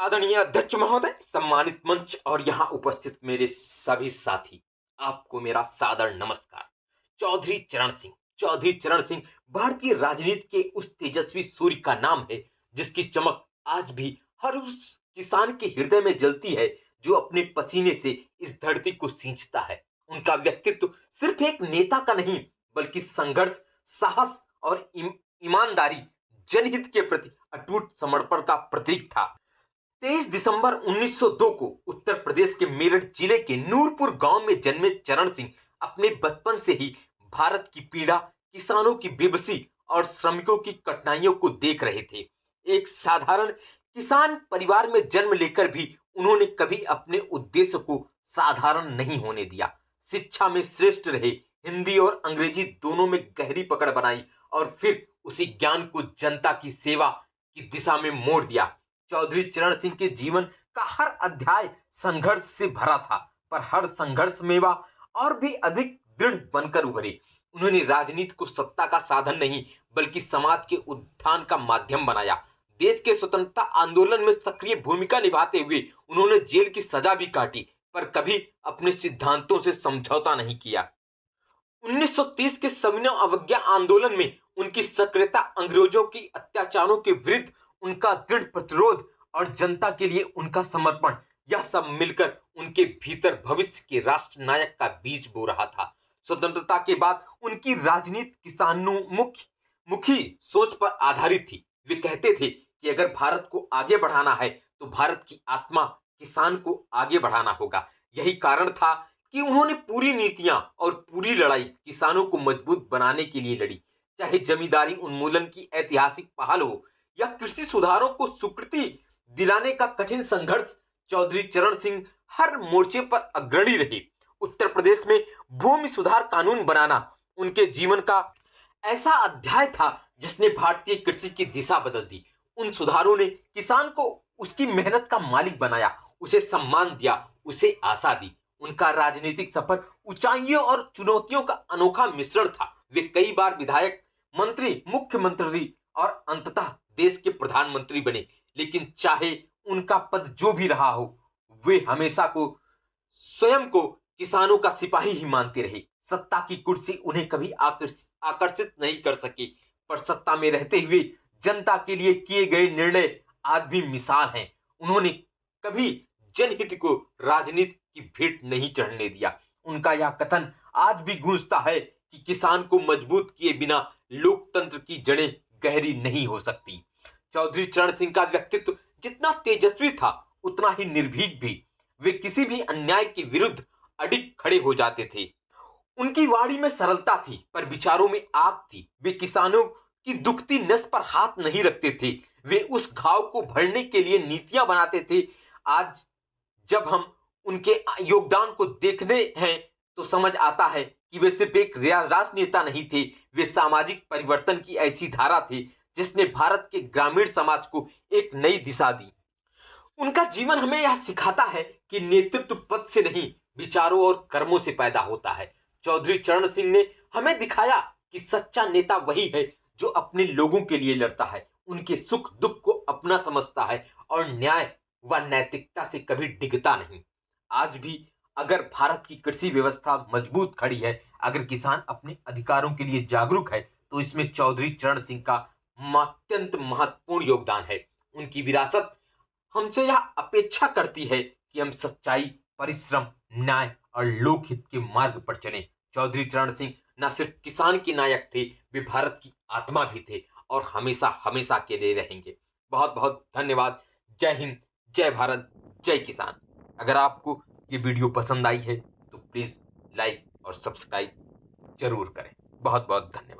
आदरणीय अध्यक्ष महोदय, सम्मानित मंच और यहाँ उपस्थित मेरे सभी साथी, आपको मेरा सादर नमस्कार। चौधरी चरण सिंह भारतीय राजनीति के उस तेजस्वी सूर्य का नाम है जिसकी चमक आज भी हर उस किसान के हृदय में जलती है जो अपने पसीने से इस धरती को सींचता है। उनका व्यक्तित्व सिर्फ एक नेता का नहीं बल्कि संघर्ष, साहस और ईमानदारी, जनहित के प्रति अटूट समर्पण का प्रतीक था। 23 दिसंबर 1902 को उत्तर प्रदेश के मेरठ जिले के नूरपुर गांव में जन्मे चरण सिंह अपने बचपन से ही भारत की पीड़ा, किसानों की बेबसी और श्रमिकों की कठिनाइयों को देख रहे थे। एक साधारण किसान परिवार में जन्म लेकर भी उन्होंने कभी अपने उद्देश्य को साधारण नहीं होने दिया। शिक्षा में श्रेष्ठ रहे, हिंदी और अंग्रेजी दोनों में गहरी पकड़ बनाई और फिर उसी ज्ञान को जनता की सेवा की दिशा में मोड़ दिया। चौधरी चरण सिंह के जीवन का हर अध्याय संघर्ष से भरा था, पर हर संघर्ष में वह और भी अधिक दृढ़ बनकर उभरे। उन्होंने राजनीति को सत्ता का साधन नहीं बल्कि समाज के उत्थान का माध्यम बनाया। देश के स्वतंत्रता आंदोलन में सक्रिय भूमिका निभाते हुए उन्होंने जेल की सजा भी काटी, पर कभी अपने सिद्धांतों से समझौता नहीं किया। 1930 के सविनय अवज्ञा आंदोलन में उनकी सक्रियता, अंग्रेजों की अत्याचारों के विरुद्ध उनका दृढ़ प्रतिरोध और जनता के लिए उनका समर्पण, यह सब मिलकर उनके भीतर भविष्य के राष्ट्र नायक का बीज बो रहा था। स्वतंत्रता के बाद उनकी राजनीति किसानोन्मुखी सोच पर आधारित थी। वे कहते थे कि अगर भारत को आगे बढ़ाना है तो भारत की आत्मा किसान को आगे बढ़ाना होगा। यही कारण था कि उन्होंने पूरी नीतियां और पूरी लड़ाई किसानों को मजबूत बनाने के लिए लड़ी। चाहे जमींदारी उन्मूलन की ऐतिहासिक पहल हो या कृषि सुधारों को स्वीकृति दिलाने का कठिन संघर्ष, चौधरी चरण सिंह हर मोर्चे पर अग्रणी रहे। उत्तर प्रदेश में भूमि सुधार कानून बनाना उनके जीवन का ऐसा अध्याय था जिसने भारतीय कृषि की दिशा बदल दी। उन सुधारों ने किसान को उसकी मेहनत का मालिक बनाया, उसे सम्मान दिया, उसे आशा दी। उनका राजनीतिक सफर ऊंचाइयों और चुनौतियों का अनोखा मिश्रण था। वे कई बार विधायक, मंत्री, मुख्यमंत्री और अंततः देश के प्रधानमंत्री बने, लेकिन चाहे उनका पद जो भी रहा हो, वे हमेशा को स्वयं को किसानों का सिपाही ही मानते रहे। सत्ता की कुर्सी उन्हें कभी आकर्षित नहीं कर सकी, पर सत्ता में रहते हुए जनता के लिए किए गए निर्णय आज भी मिसाल हैं। उन्होंने कभी जनहित को राजनीति की भेंट नहीं चढ़ने दिया। उनका यह कथन आज भी गूंजता है कि किसान को मजबूत किए बिना लोकतंत्र की जड़ें गहरी नहीं हो सकती। चौधरी चरण सिंह का व्यक्तित्व जितना तेजस्वी था उतना ही निर्भीक भी। वे किसी भी अन्याय के विरुद्ध अडिग खड़े हो जाते थे। उनकी वाणी में सरलता थी पर विचारों में आग थी। वे किसानों की दुखती नस पर हाथ नहीं रखते थे, वे उस घाव को भरने के लिए नीतियां बनाते थे। आज जब हम उनके योगदान को देखते हैं तो समझ आता है कि वे सिर्फ एक राजनेता नहीं थे, वे सामाजिक परिवर्तन की ऐसी धारा थे जिसने भारत के ग्रामीण समाज को एक नई दिशा दी। उनका जीवन हमें यह सिखाता है कि नेतृत्व पद से नहीं, विचारों और कर्मों से पैदा होता है। चौधरी चरण सिंह ने हमें दिखाया कि सच्चा नेता वही है जो अपने लोगों के लिए लड़ता है, उनके सुख दुख को अपना समझता है और न्याय व नैतिकता से कभी डिगता नहीं। आज भी अगर भारत की कृषि व्यवस्था मजबूत खड़ी है, अगर किसान अपने अधिकारों के लिए जागरूक है, तो इसमें चौधरी चरण सिंह का अत्यंत महत्वपूर्ण योगदान है। उनकी विरासत हमसे यह अपेक्षा करती है कि हम सच्चाई, परिश्रम, न्याय और लोकहित के मार्ग पर चलें। चौधरी चरण सिंह न सिर्फ किसान के नायक थे, वे भारत की आत्मा भी थे और हमेशा हमेशा के लिए रहेंगे। बहुत बहुत धन्यवाद। जय हिंद, जय भारत, जय किसान। अगर आपको ये वीडियो पसंद आई है तो प्लीज लाइक और सब्सक्राइब जरूर करें। बहुत बहुत धन्यवाद।